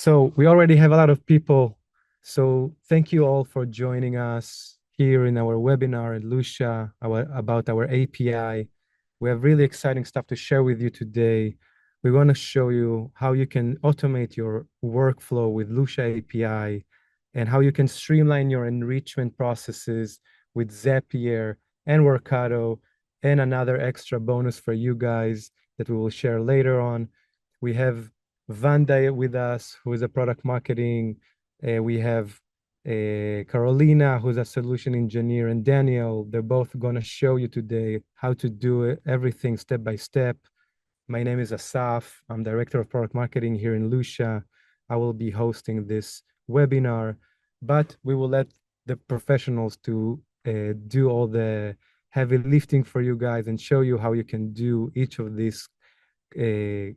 So we already have a lot of people. So thank you all for joining us here in our webinar at Lusha about our API. We have really exciting stuff to share with you today. We want to show you how you can automate your workflow with Lusha API and how you can streamline your enrichment processes with Zapier and Workato, and another extra bonus for you guys that we will share later on. We have Vanda with us, who is a product marketing. We have Carolina, who's a solution engineer, and Daniel. They're both going to show you today how to do it, everything step by step. My name is Asaf. I'm Director of Product Marketing here in Lusha. I will be hosting this webinar, but we will let the professionals to do all the heavy lifting for you guys and show you how you can do each of these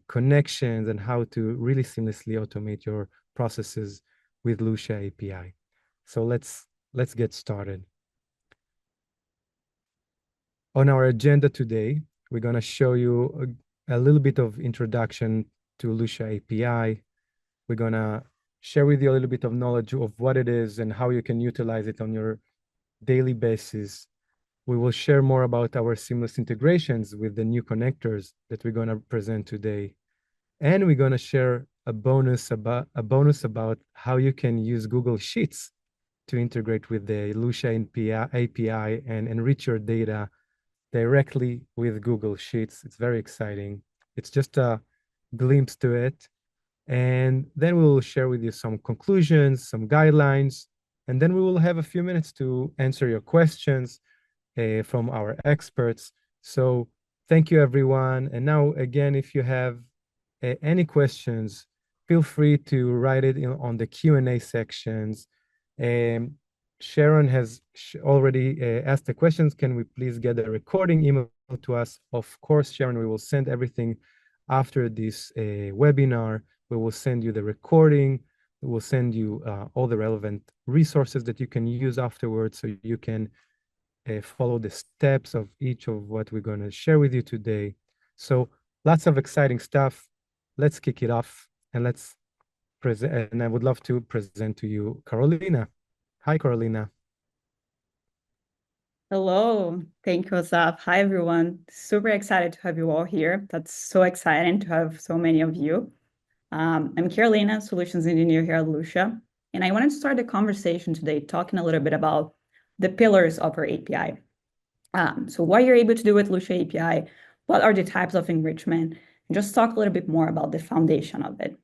connections and how to really seamlessly automate your processes with Lusha API. So let's get started. On our agenda today, we're going to show you a little bit of introduction to Lusha API. We're going to share with you a little bit of knowledge of what it is and how you can utilize it on your daily basis. We will share more about our seamless integrations with the new connectors that we're going to present today. And we're going to share a bonus about how you can use Google Sheets to integrate with the Lusha API and enrich your data directly with Google Sheets. It's very exciting. It's just a glimpse to it. And then we will share with you some conclusions, some guidelines, and then we will have a few minutes to answer your questions from our experts. So thank you, everyone. And now, again, if you have any questions, feel free to write it on the Q&A sections. Sharon has already asked the questions. Can we please get a recording email to us? Of course, Sharon, we will send everything after this webinar. We will send you the recording. We will send you all the relevant resources that you can use afterwards so you can follow the steps of each of what we're going to share with you today. So lots of exciting stuff. Let's kick it off and let's present. And I would love to present to you Carolina. Hi, Carolina. Hello, thank you, Asaf. Hi, everyone. Super excited to have you all here. That's so exciting to have so many of you. I'm Carolina, Solutions Engineer here at Lusha, and I wanted to start the conversation today talking a little bit about the pillars of our API. So what you're able to do with Lusha API, what are the types of enrichment, and just talk a little bit more about the foundation of it.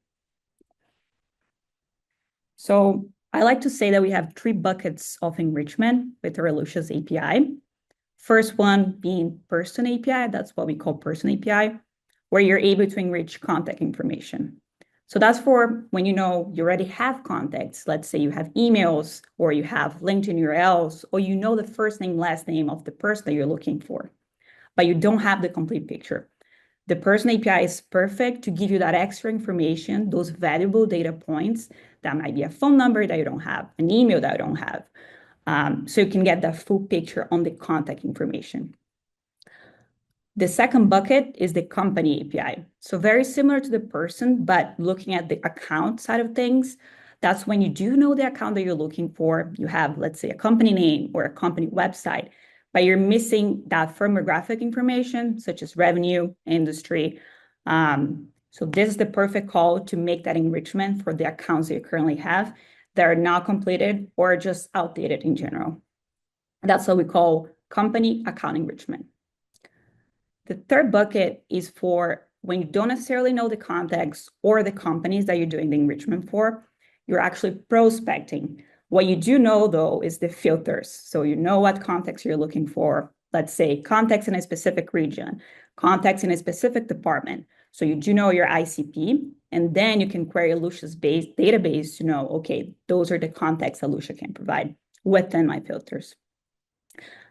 So I like to say that we have 3 buckets of enrichment with our Lusha's API. First one being person API, that's what we call person API, where you're able to enrich contact information. So that's for when you already have contacts. Let's say you have emails or you have LinkedIn URLs, or you know the first name, last name of the person that you're looking for, but you don't have the complete picture. The person API is perfect to give you that extra information, those valuable data points. That might be a phone number that you don't have, an email that you don't have. So you can get that full picture on the contact information. The second bucket is the company API. So very similar to the person, but looking at the account side of things, that's when you do know the account that you're looking for. You have, let's say, a company name or a company website, but you're missing that firmographic information, such as revenue, industry. So this is the perfect call to make that enrichment for the accounts that you currently have that are not completed or just outdated in general. That's what we call company account enrichment. The third bucket is for when you don't necessarily know the context or the companies that you're doing the enrichment for, you're actually prospecting. What you do know, though, is the filters. So you know what context you're looking for. Let's say context in a specific region, context in a specific department. So you do know your ICP, and then you can query Lusha's database to know, okay, those are the contexts that Lusha can provide within my filters.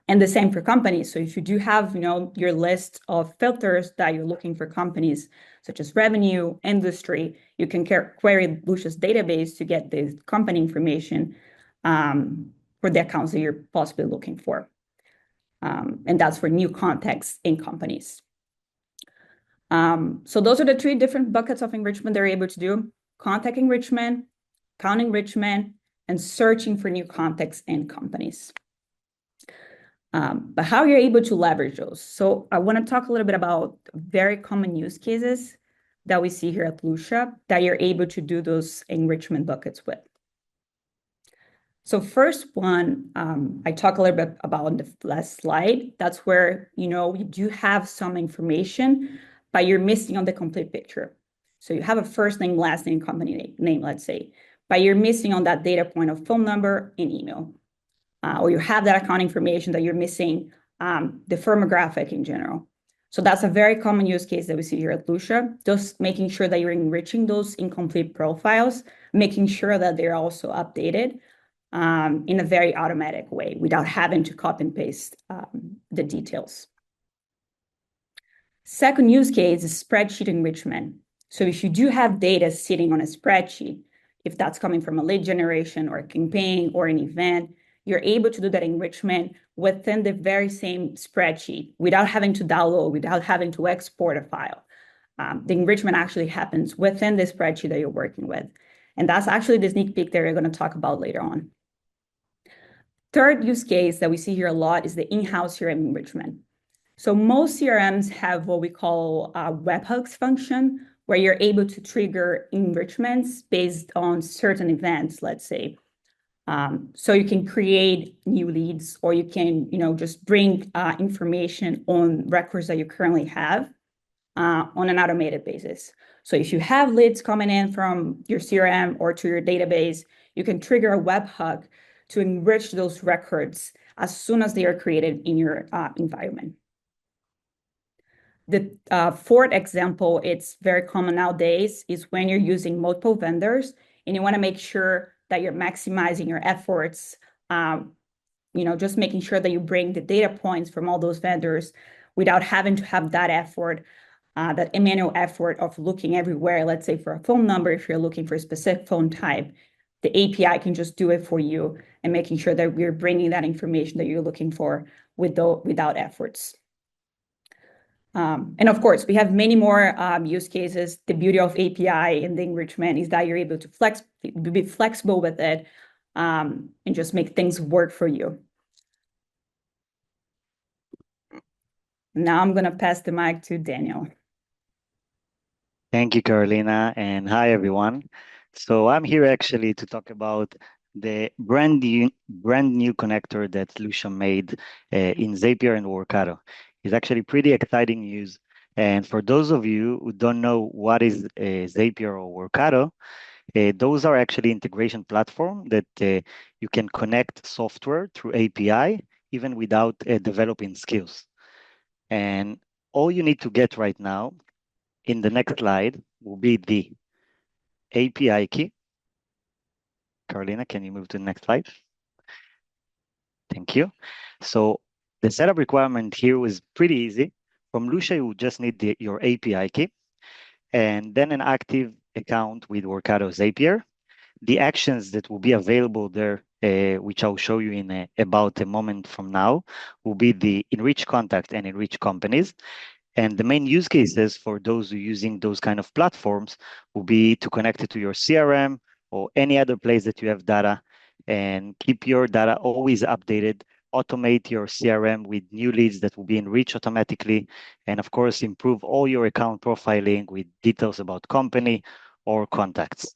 And the same for companies. So if you do have, your list of filters that you're looking for companies, such as revenue, industry, you can query Lusha's database to get the company information for the accounts that you're possibly looking for. And that's for new contexts in companies. So those are the 3 different buckets of enrichment they're able to do. contact enrichment, account enrichment, and searching for new contacts and companies. But how you're able to leverage those. So I want to talk a little bit about very common use cases that we see here at Lusha that you're able to do those enrichment buckets with. So first one, I talk a little bit about on the last slide. That's where, you do have some information, but you're missing on the complete picture. So you have a first name, last name, company name, let's say, but you're missing on that data point of phone number and email. Or you have that account information that you're missing, the firmographic in general. So that's a very common use case that we see here at Lusha, just making sure that you're enriching those incomplete profiles, making sure that they're also updated in a very automatic way without having to copy and paste the details. Second use case is spreadsheet enrichment. So if you do have data sitting on a spreadsheet, if that's coming from a lead generation or a campaign or an event, you're able to do that enrichment within the very same spreadsheet without having to download, without having to export a file. The enrichment actually happens within the spreadsheet that you're working with. And that's actually the sneak peek that we're going to talk about later on. Third use case that we see here a lot is the in-house CRM enrichment. So most CRMs have what we call a webhooks function, where you're able to trigger enrichments based on certain events, let's say. So you can create new leads, or you can, just bring information on records that you currently have on an automated basis. So if you have leads coming in from your CRM or to your database, you can trigger a webhook to enrich those records as soon as they are created in your environment. The fourth example, it's very common nowadays, is when you're using multiple vendors and you want to make sure that you're maximizing your efforts, just making sure that you bring the data points from all those vendors without having to have that effort, that manual effort of looking everywhere, let's say for a phone number, if you're looking for a specific phone type. The API can just do it for you and making sure that we're bringing that information that you're looking for without efforts. And of course, we have many more use cases. The beauty of API and the enrichment is that you're able to be flexible with it and just make things work for you. Now I'm going to pass the mic to Daniel. Thank you, Carolina, and hi, everyone. So I'm here actually to talk about the brand new connector that Lusha made in Zapier and Workato. It's actually pretty exciting news. And for those of you who don't know what is Zapier or Workato, those are actually integration platform that you can connect software through API, even without developing skills. And all you need to get right now in the next slide will be the API key. Carolina, can you move to the next slide? Thank you. So the setup requirement here was pretty easy. From Lusha, you just need your API key and then an active account with Workato Zapier. The actions that will be available there, which I'll show you in about a moment from now, will be the enrich contact and enrich companies. And the main use cases for those who are using those kind of platforms will be to connect it to your CRM or any other place that you have data and keep your data always updated, automate your CRM with new leads that will be enriched automatically, and of course, improve all your account profiling with details about company or contacts.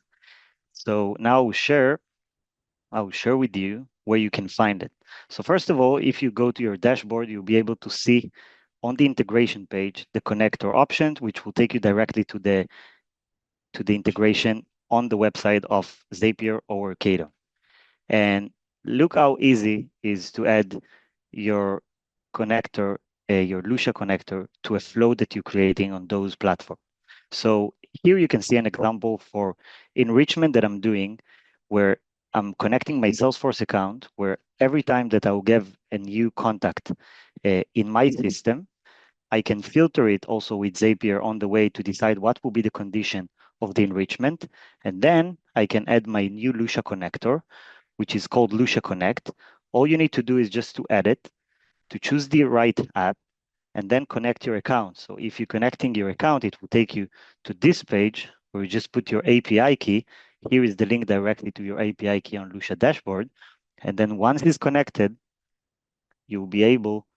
So now I'll share with you where you can find it. So first of all, if you go to your dashboard, you'll be able to see on the integration page, the connector option, which will take you directly to the integration on the website of Zapier or Workato. And look how easy it is to add your connector, your Lusha connector to a flow that you're creating on those platforms. So here you can see an example for enrichment that I'm doing where I'm connecting my Salesforce account, where every time that I will give a new contact in my system, I can filter it also with Zapier on the way to decide what will be the condition of the enrichment. And then I can add my new Lusha connector, which is called Lusha Connect. All you need to do is just to add it, to choose the right app, and then connect your account. So if you're connecting your account, it will take you to this page where you just put your API key. Here is the link directly to your API key on Lusha dashboard. And then once it's connected, you'll be able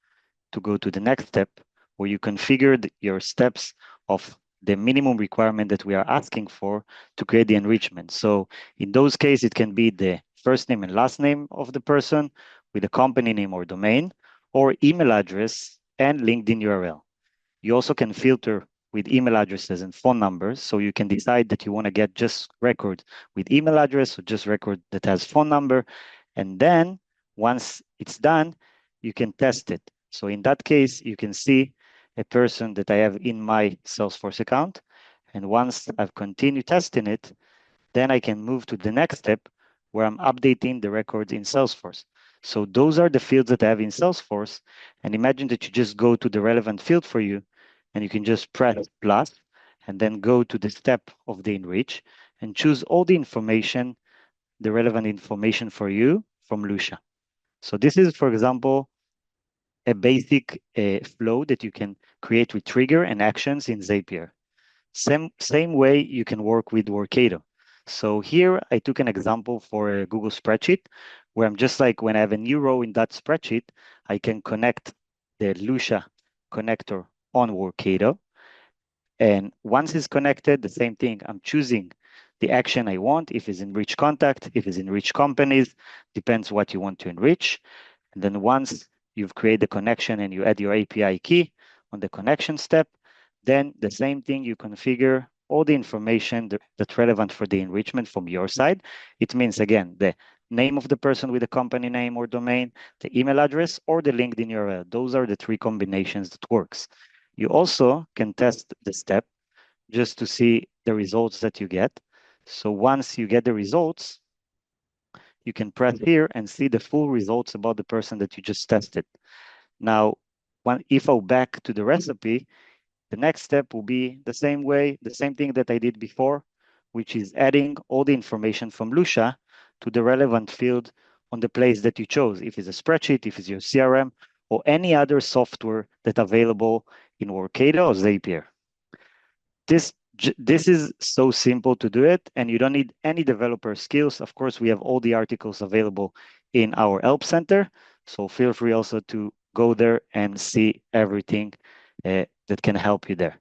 to go to the next step where you configure your steps of the minimum requirement that we are asking for to create the enrichment. So in those cases, it can be the first name and last name of the person with a company name or domain, or email address and LinkedIn URL. You also can filter with email addresses and phone numbers. So you can decide that you want to get just record with email address or just record that has phone number. And then once it's done, you can test it. So in that case, you can see a person that I have in my Salesforce account. And once I've continued testing it, then I can move to the next step where I'm updating the records in Salesforce. So those are the fields that I have in Salesforce. And imagine that you just go to the relevant field for you, and you can just press plus, and then go to the step of the enrich and choose all the information, the relevant information for you from Lusha. So this is, for example, a basic flow that you can create with trigger and actions in Zapier. Same way you can work with Workato. So here I took an example for a Google spreadsheet where I'm just like, when I have a new row in that spreadsheet, I can connect the Lusha connector on Workato. And once it's connected, the same thing, I'm choosing the action I want, if it's enrich contact, if it's enrich companies, depends what you want to enrich. And then once you've created the connection and you add your API key on the connection step, then the same thing, you configure all the information that's relevant for the enrichment from your side. It means, again, the name of the person with the company name or domain, the email address, or the LinkedIn URL. Those are the three combinations that works. You also can test the step just to see the results that you get. So once you get the results, you can press here and see the full results about the person that you just tested. Now, if I go back to the recipe, the next step will be the same way, the same thing that I did before, which is adding all the information from Lusha to the relevant field on the place that you chose, if it's a spreadsheet, if it's your CRM, or any other software that's available in Workato or Zapier. This is so simple to do it, and you don't need any developer skills. Of course, we have all the articles available in our help center, so feel free also to go there and see everything that can help you there.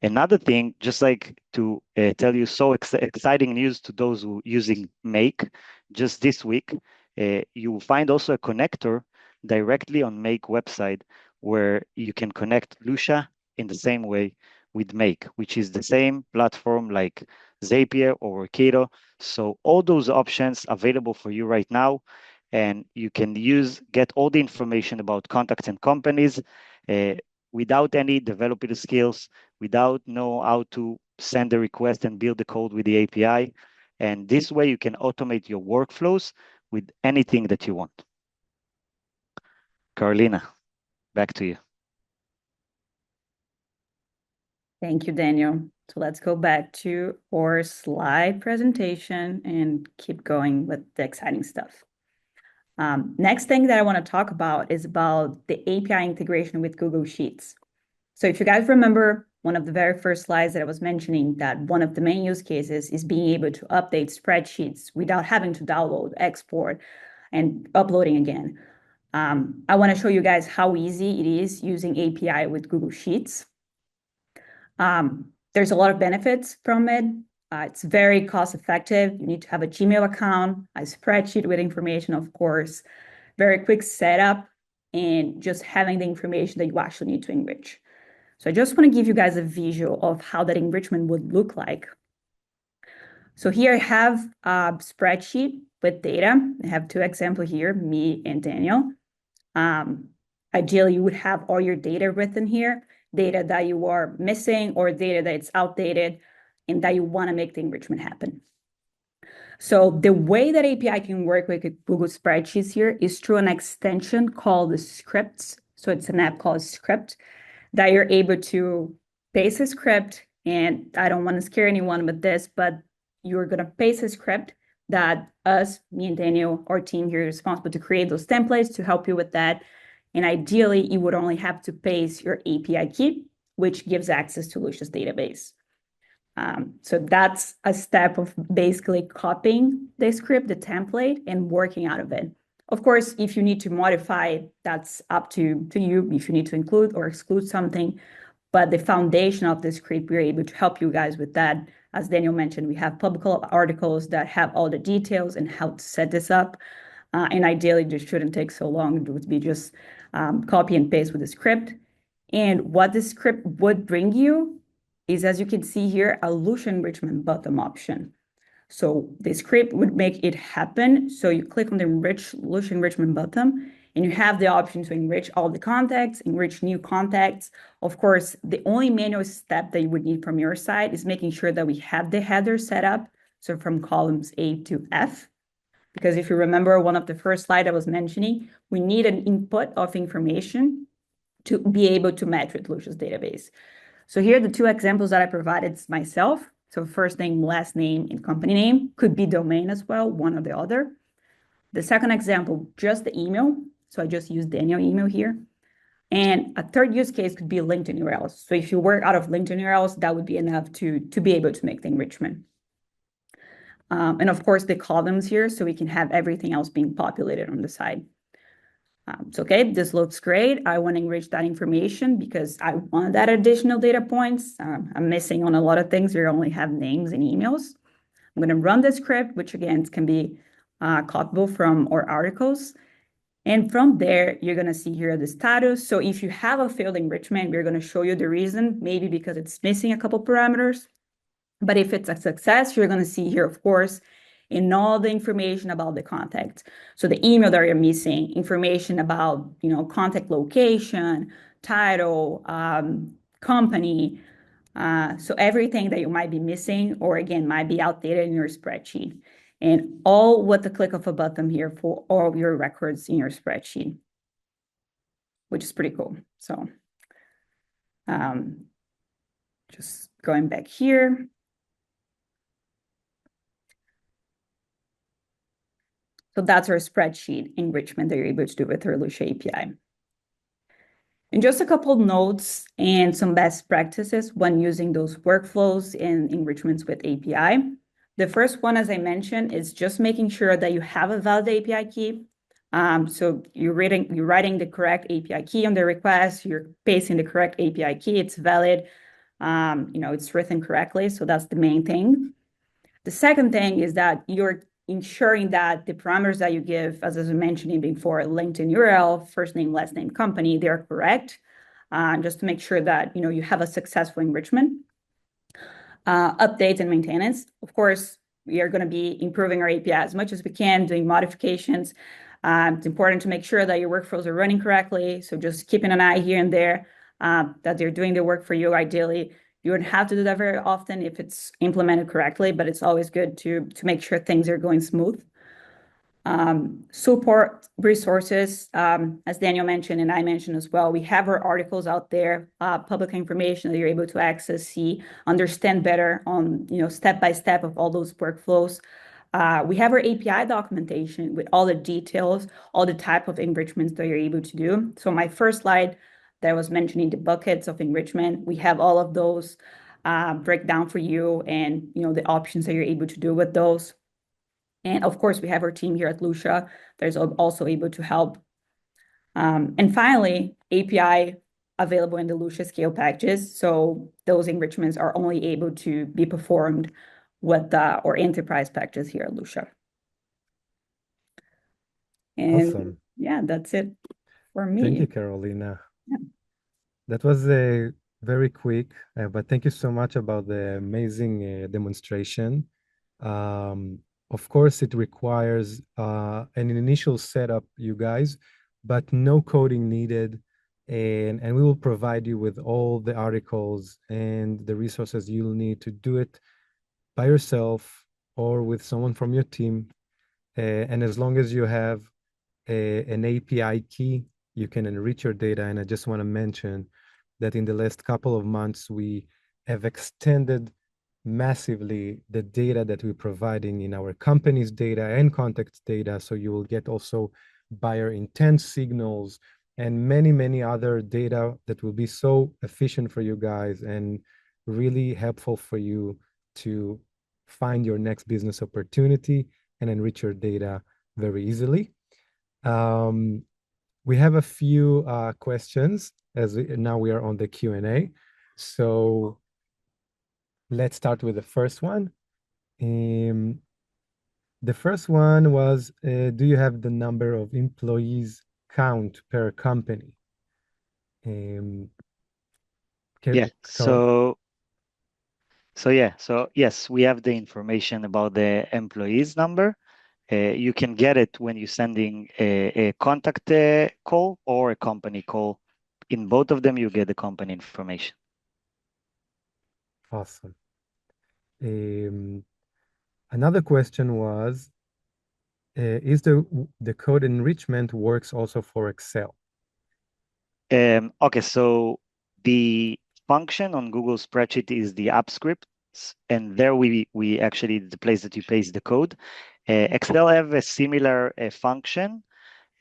Another thing, just like to tell you exciting news to those who using Make, just this week, you will find also a connector directly on Make website where you can connect Lusha in the same way with Make, which is the same platform like Zapier or Workato. So all those options available for you right now, and you can get all the information about contacts and companies without any developer skills, without know how to send the request and build the code with the API. And this way you can automate your workflows with anything that you want. Carolina, back to you. Thank you, Daniel. So let's go back to our slide presentation and keep going with the exciting stuff. Next thing that I want to talk about is about the API integration with Google Sheets. So if you guys remember one of the very first slides that I was mentioning, that one of the main use cases is being able to update spreadsheets without having to download, export, and uploading again. I want to show you guys how easy it is using API with Google Sheets. There's a lot of benefits from it. It's very cost effective. You need to have a Gmail account, a spreadsheet with information, of course, very quick setup, and just having the information that you actually need to enrich. So I just want to give you guys a visual of how that enrichment would look like. So here I have a spreadsheet with data. I have two examples here, me and Daniel. Ideally, you would have all your data written here, data that you are missing or data that it's outdated and that you want to make the enrichment happen. So the way that API can work with Google Spreadsheets here is through an extension called the Scripts. So it's an app called Script that you're able to paste a script. And I don't want to scare anyone with this, but you're going to paste a script that me and Daniel, our team here, is responsible to create those templates to help you with that. And ideally, you would only have to paste your API key, which gives access to Lusha's database. So that's a step of basically copying the script, the template, and working out of it. Of course, if you need to modify, that's up to you, if you need to include or exclude something. But the foundation of the script, we're able to help you guys with that. As Daniel mentioned, we have public articles that have all the details and how to set this up. And ideally, this shouldn't take so long. It would be just copy and paste with the script. And what the script would bring you is, as you can see here, a Lusha enrichment bottom option. So the script would make it happen. So you click on the Lusha enrichment button, and you have the option to enrich all the contacts, enrich new contacts. Of course, the only manual step that you would need from your side is making sure that we have the header set up. So from columns A to F. Because if you remember one of the first slides I was mentioning, we need an input of information to be able to match with Lusha's database. So here are the two examples that I provided myself. So first name, last name, and company name could be domain as well, one or the other. The second example, just the email. So I just used Daniel email here. And a third use case could be LinkedIn URLs. So if you work out of LinkedIn URLs, that would be enough to be able to make the enrichment. And of course, the columns here, so we can have everything else being populated on the side. So, okay, this looks great. I want to enrich that information because I want that additional data points. I'm missing on a lot of things. We only have names and emails. I'm going to run the script, which again can be copyable from our articles. And from there, you're going to see here the status. So if you have a failed enrichment, we're going to show you the reason, maybe because it's missing a couple parameters. But if it's a success, you're going to see here, of course, in all the information about the contact. So the email that you're missing, information about, contact location, title, company. So everything that you might be missing, or again, might be outdated in your spreadsheet. And all with the click of a button here for all of your records in your spreadsheet, which is pretty cool. So just going back here. So that's our spreadsheet enrichment that you're able to do with our Lusha API. And just a couple of notes and some best practices when using those workflows and enrichments with API. The first one, as I mentioned, is just making sure that you have a valid API key. So you're writing the correct API key on the request, you're pasting the correct API key, it's valid, it's written correctly. So that's the main thing. The second thing is that you're ensuring that the parameters that you give, as I was mentioning before, LinkedIn URL, first name, last name, company, they're correct, just to make sure that you have a successful enrichment. Updates and maintenance. Of course, we are going to be improving our API as much as we can, doing modifications. It's important to make sure that your workflows are running correctly. So just keeping an eye here and there that they're doing the work for you. Ideally, you wouldn't have to do that very often if it's implemented correctly, but it's always good to make sure things are going smooth. Support resources, as Daniel mentioned and I mentioned as well, we have our articles out there, public information that you're able to access, see, understand better on step by step of all those workflows. We have our API documentation with all the details, all the type of enrichments that you're able to do. So my first slide that I was mentioning, the buckets of enrichment, we have all of those breakdown for you and the options that you're able to do with those. And of course, we have our team here at Lusha that is also able to help. And finally, API available in the Lusha scale packages. So those enrichments are only able to be performed with our enterprise packages here at Lusha. And Awesome. yeah, that's it for me. Thank you, Carolina. Yeah. That was very quick, but thank you so much about the amazing demonstration. Of course, it requires an initial setup, you guys, but no coding needed. And we will provide you with all the articles and the resources you'll need to do it by yourself or with someone from your team. And as long as you have an API key, you can enrich your data. And I just want to mention that in the last couple of months, we have extended massively the data that we're providing in our company's data and contacts data. So you will get also buyer intent signals and many, many other data that will be so efficient for you guys and really helpful for you to find your next business opportunity and enrich your data very easily. We have a few questions now we are on the Q&A. So let's start with the first one. The first one was, do you have the number of employees count per company? Yeah. So yes, we have the information about the employees number. You can get it when you're sending a contact call or a company call. In both of them, you get the company information. Awesome. Another question was, is the code enrichment works also for Excel? Okay, so the function on Google Spreadsheet is the app scripts, and there we actually the place that you paste the code. Excel have a similar function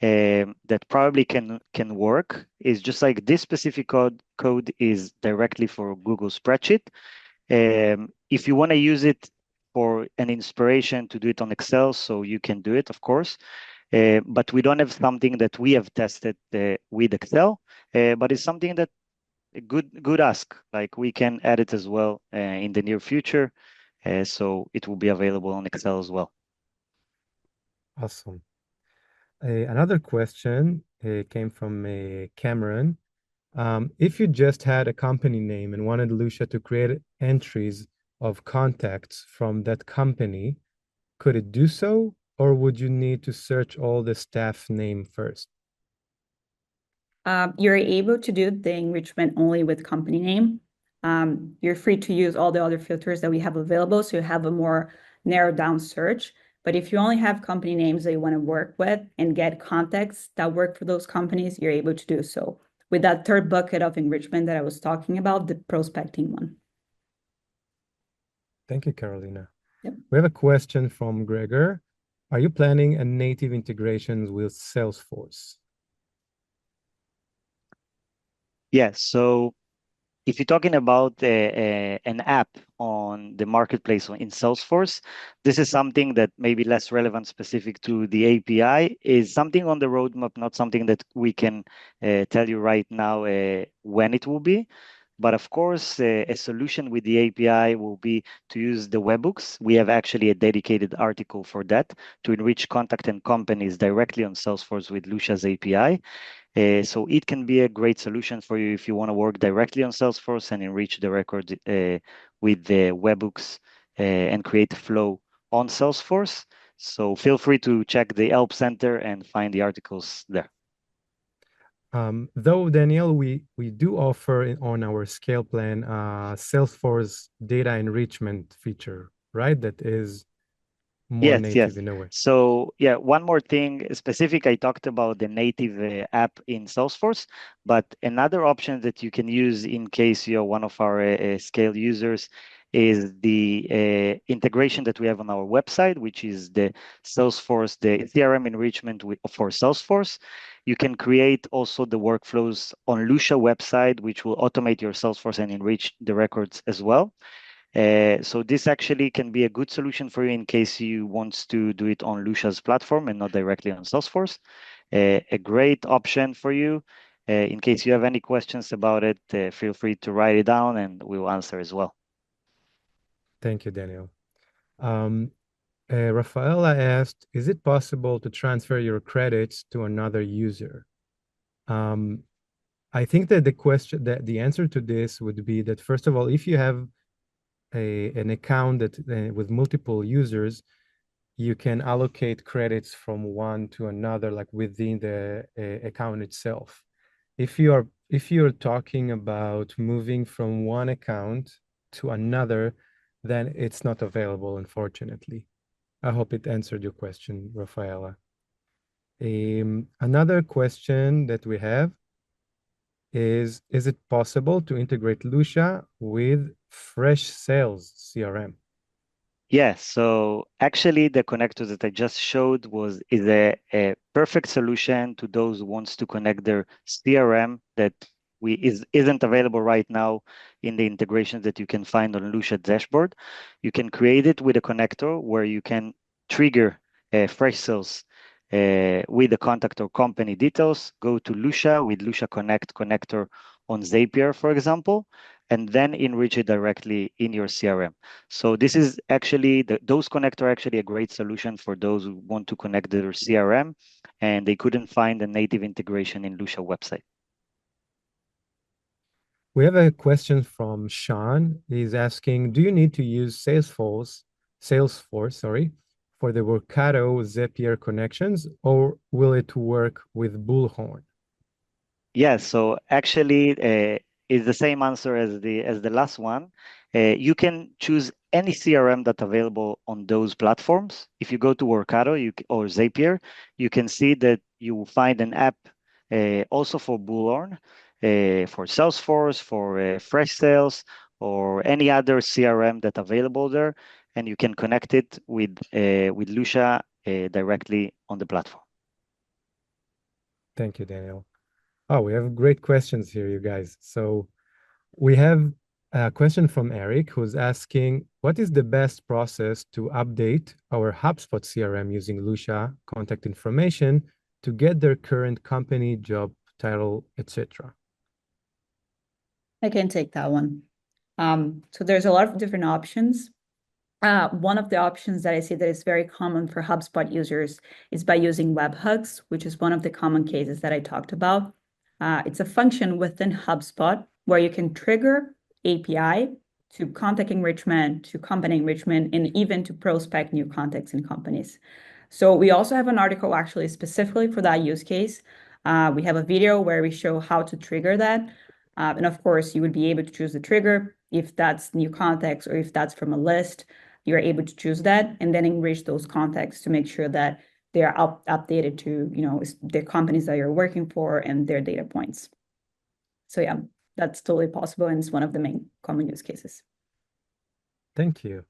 that probably can work. It's just like this specific code is directly for Google Spreadsheet. If you want to use it for an inspiration to do it on Excel, so you can do it, of course. But we don't have something that we have tested with Excel, but it's something that a good ask. Like we can add it as well in the near future, so it will be available on Excel as well. Awesome. Another question came from Cameron. If you just had a company name and wanted Lusha to create entries of contacts from that company, could it do so, or would you need to search all the staff name first? You're able to do the enrichment only with company name. You're free to use all the other filters that we have available, so you have a more narrowed down search. But if you only have company names that you want to work with and get contacts that work for those companies, you're able to do so with that third bucket of enrichment that I was talking about, the prospecting one. Thank you, Carolina. Yep. We have a question from Gregor. Are you planning a native integrations with Salesforce? Yeah, so if you're talking about an app on the marketplace in Salesforce, this is something that may be less relevant specific to the API, is something on the roadmap, not something that we can tell you right now when it will be. But of course, a solution with the API will be to use the webhooks. We have actually a dedicated article for that to enrich contact and companies directly on Salesforce with Lusha's API. So it can be a great solution for you if you want to work directly on Salesforce and enrich the record with the webhooks and create flow on Salesforce. So feel free to check the Help Center and find the articles there. Though, Daniel, we do offer on our scale plan Salesforce data enrichment feature, right? That is more native in a way. So yeah, one more thing specific, I talked about the native app in Salesforce, but another option that you can use in case you're one of our scale users is the integration that we have on our website, which is the Salesforce, the CRM enrichment for Salesforce. You can create also the workflows on Lusha website, which will automate your Salesforce and enrich the records as well. So this actually can be a good solution for you in case you want to do it on Lusha's platform and not directly on Salesforce. A great option for you. In case you have any questions about it, feel free to write it down and we will answer as well. Thank you, Daniel. Rafaela asked, is it possible to transfer your credits to another user? I think that the answer to this would be that, first of all, if you have an account that with multiple users, you can allocate credits from one to another, like within the account itself. If you're talking about moving from one account to another, then it's not available, unfortunately. I hope it answered your question, Rafaela. Another question that we have is it possible to integrate Lusha with Freshsales CRM? Yeah, so actually the connector that I just showed is a perfect solution to those who wants to connect their CRM that isn't available right now in the integrations that you can find on Lusha dashboard. You can create it with a connector where you can trigger fresh sales with the contact or company details. Go to Lusha with Lusha Connect connector on Zapier, for example, and then enrich it directly in your CRM. So this is actually, those connectors are actually a great solution for those who want to connect their CRM and they couldn't find a native integration in Lusha website. We have a question from Sean. He's asking, do you need to use Salesforce, sorry, for the Workato Zapier connections, or will it work with Bullhorn? Yeah, so actually it's the same answer as the last one. You can choose any CRM that's available on those platforms. If you go to Workato or Zapier, you can see that you will find an app also for Bullhorn, for Salesforce, for Fresh Sales, or any other CRM that's available there, and you can connect it with Lusha directly on the platform. Thank you, Daniel. Oh, we have great questions here, you guys. So we have a question from Eric who's asking, what is the best process to update our HubSpot CRM using Lusha contact information to get their current company, job title, etc.? I can take that one. So there's a lot of different options. One of the options that I see that is very common for HubSpot users is by using webhooks, which is one of the common cases that I talked about. It's a function within HubSpot where you can trigger API to contact enrichment, to company enrichment, and even to prospect new contacts in companies. So we also have an article actually specifically for that use case. We have a video where we show how to trigger that. And of course, you would be able to choose the trigger if that's new contacts or if that's from a list. You're able to choose that and then enrich those contacts to make sure that they are updated to, the companies that you're working for and their data points. So yeah, that's totally possible, and it's one of the main common use cases. Thank you.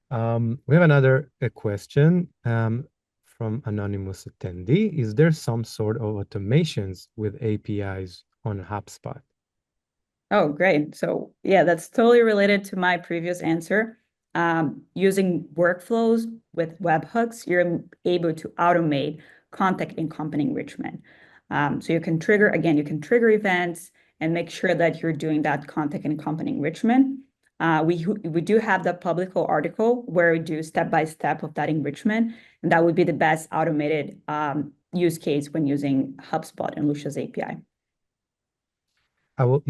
We have another question from anonymous attendee. Is there some sort of automations with APIs on HubSpot? Oh, great. So yeah, that's totally related to my previous answer. Using workflows with webhooks, you're able to automate contact and company enrichment. So you can trigger events and make sure that you're doing that contact and company enrichment. We do have the public article where we do step-by-step of that enrichment, and that would be the best automated use case when using HubSpot and Lusha's API. I will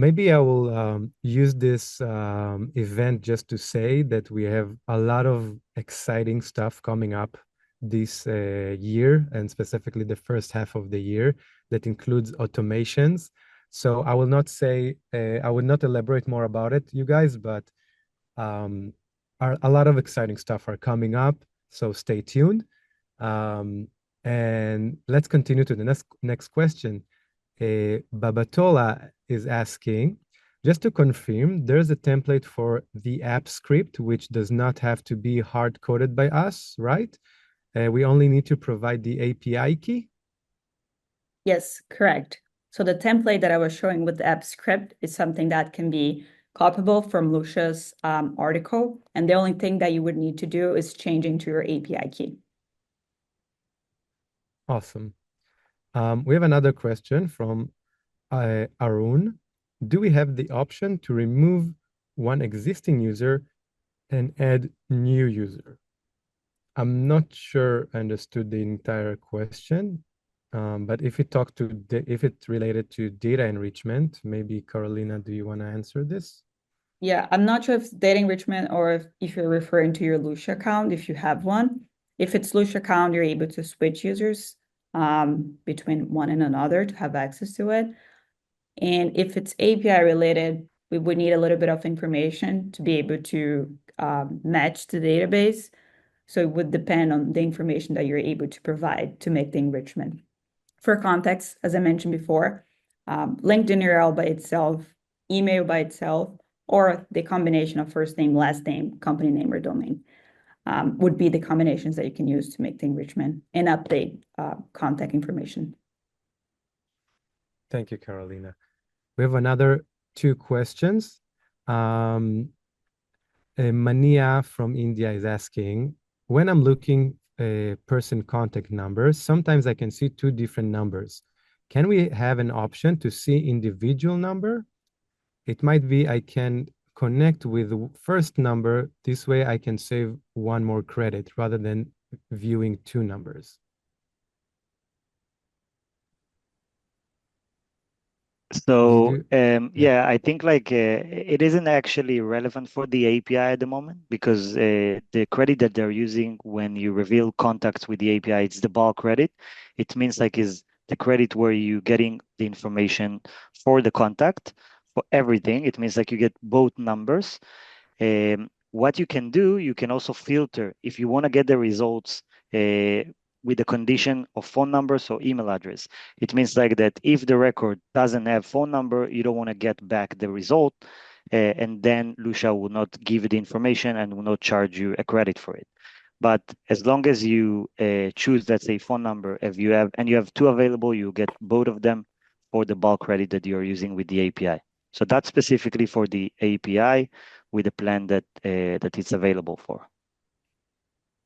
use this event just to say that we have a lot of exciting stuff coming up this year, and specifically the first half of the year, that includes automations. So I will not say, I will not elaborate more about it, you guys, but a lot of exciting stuff are coming up. So stay tuned. And let's continue to the next question. Babatola is asking, just to confirm, there's a template for the app script, which does not have to be hard-coded by us, right? We only need to provide the API key? Yes, correct. So the template that I was showing with the app script is something that can be copyable from Lusha's article, and the only thing that you would need to do is changing to your API key. Awesome. We have another question from Arun. Do we have the option to remove one existing user and add new user? I'm not sure I understood the entire question, but if it's related to data enrichment, maybe Carolina, do you want to answer this? Yeah, I'm not sure if it's data enrichment or if you're referring to your Lusha account, if you have one. If it's Lusha account, you're able to switch users between one and another to have access to it. And if it's API related, we would need a little bit of information to be able to match the database. So it would depend on the information that you're able to provide to make the enrichment. For context, as I mentioned before, LinkedIn URL by itself, email by itself, or the combination of first name, last name, company name, or domain would be the combinations that you can use to make the enrichment and update contact information. Thank you, Carolina. We have another two questions. Mania from India is asking, when I'm looking person contact numbers, sometimes I can see two different numbers. Can we have an option to see individual number? It might be I can connect with the first number. This way I can save one more credit rather than viewing two numbers. So Yeah. yeah, I think like it isn't actually relevant for the API at the moment because the credit that they're using when you reveal contacts with the API, it's the bulk credit. It means like is the credit where you getting the information for the contact for everything. It means like you get both numbers. What you can do, you can also filter if you want to get the results with the condition of phone numbers or email address. It means like that if the record doesn't have phone number, you don't want to get back the result, and then Lusha will not give you the information and will not charge you a credit for it. But as long as you choose, let's say, phone number, if you have and you have two available, you get both of them for the bulk credit that you're using with the API. So that's specifically for the API with the plan that it's available for.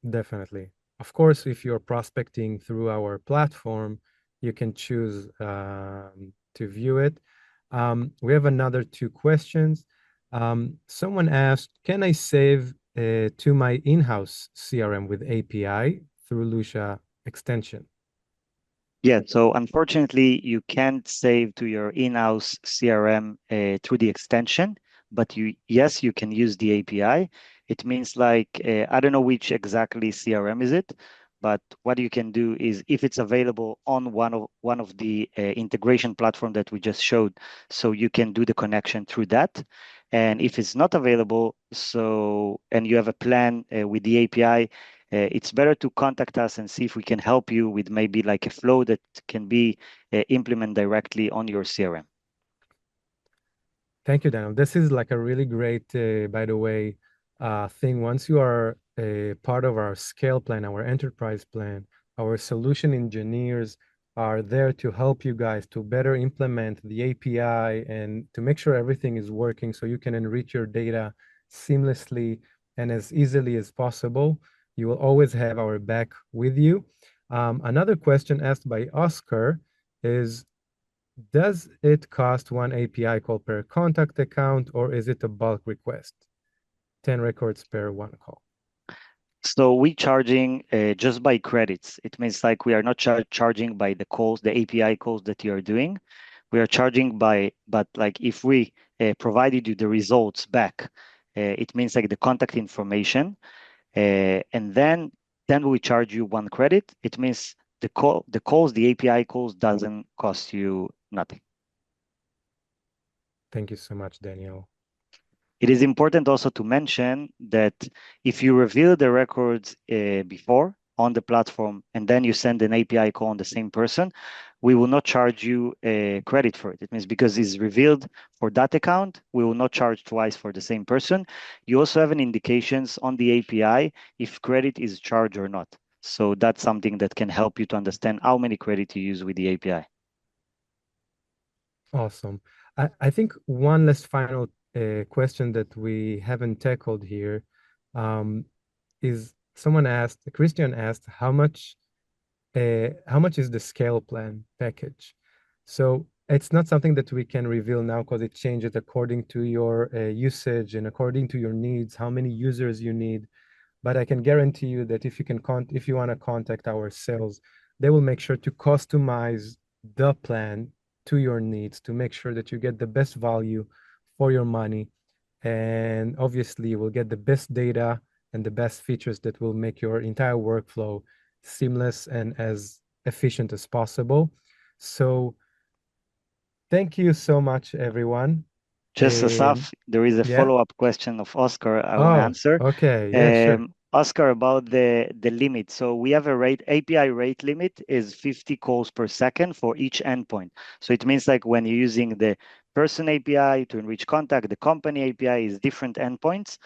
Definitely. Of course, if you're prospecting through our platform, you can choose to view it. We have another two questions. Someone asked, can I save to my in-house CRM with API through Lusha extension? Yeah, so unfortunately, you can't save to your in-house CRM through the extension, but yes, you can use the API. It means like, I don't know which exactly CRM is it, but what you can do is if it's available on one of the integration platform that we just showed, so you can do the connection through that. And if it's not available, and you have a plan with the API, it's better to contact us and see if we can help you with maybe like a flow that can be implemented directly on your CRM. Thank you, Daniel. This is like a really great, by the way, thing. Once you are a part of our scale plan, our enterprise plan, our solution engineers are there to help you guys to better implement the API and to make sure everything is working so you can enrich your data seamlessly and as easily as possible. You will always have our back with you. Another question asked by Oscar is, does it cost one API call per contact account, or is it a bulk request? 10 records per one call. So we charging just by credits. It means like we are not charging by the calls, the API calls that you are doing. We are charging but like if we provided you the results back, it means like the contact information, and then we charge you one credit. It means the API calls doesn't cost you nothing. Thank you so much, Daniel. It is important also to mention that if you reveal the records before on the platform and then you send an API call on the same person, we will not charge you credit for it. It means because it's revealed for that account, we will not charge twice for the same person. You also have an indications on the API if credit is charged or not. So that's something that can help you to understand how many credit you use with the API. Awesome. I think one last final question that we haven't tackled here is Christian asked, how much is the scale plan package? So it's not something that we can reveal now because it changes according to your usage and according to your needs, how many users you need. But I can guarantee you that if you want to contact our sales, they will make sure to customize the plan to your needs to make sure that you get the best value for your money. And obviously, you will get the best data and the best features that will make your entire workflow seamless and as efficient as possible. So thank you so much, everyone. Just Asaf, there is a Yeah. follow-up question of Oscar I want to Oh, answer. okay. Yeah, sure. Oscar, about the limit. So we have a API rate limit is 50 calls per second for each endpoint. So it means like when you're using the person API to enrich contact, the company API is different endpoints.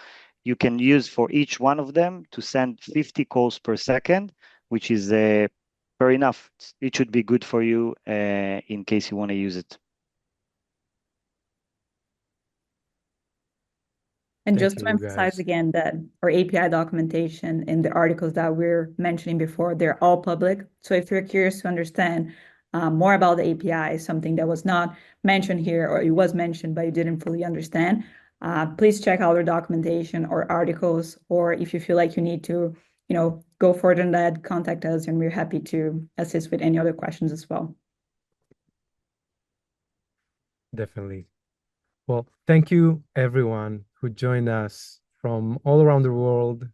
You can use for each one of them to send 50 calls per second, which is fair enough. It should be good for you in case you want to use it. And Thank just you, to you emphasize guys. again that our API documentation and the articles that we're mentioning before, they're all public. So if you're curious to understand more about the API, something that was not mentioned here, or it was mentioned but you didn't fully understand, please check out our documentation or articles, or if you feel like you need to, go further than that, contact us, and we're happy to assist with any other questions as well. Definitely. Well, thank you everyone who joined us from all around the world.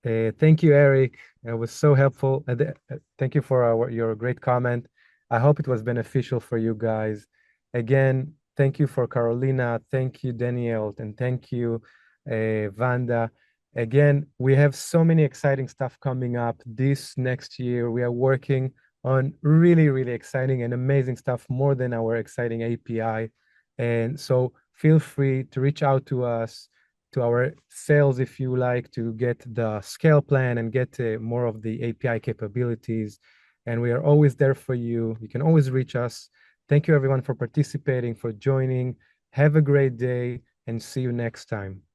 Thank you, Eric. It was so helpful. And thank you for your great comment. I hope it was beneficial for you guys. Again, thank you for Carolina. Thank you, Danielle. And thank you, Vanda. Again, we have so many exciting stuff coming up this next year. We are working on really, really exciting and amazing stuff, more than our exciting API. And so feel free to reach out to us, to our sales, if you like to get the scale plan and get more of the API capabilities. And we are always there for you. You can always reach us. Thank you everyone for participating, for joining. Have a great day and see you next time.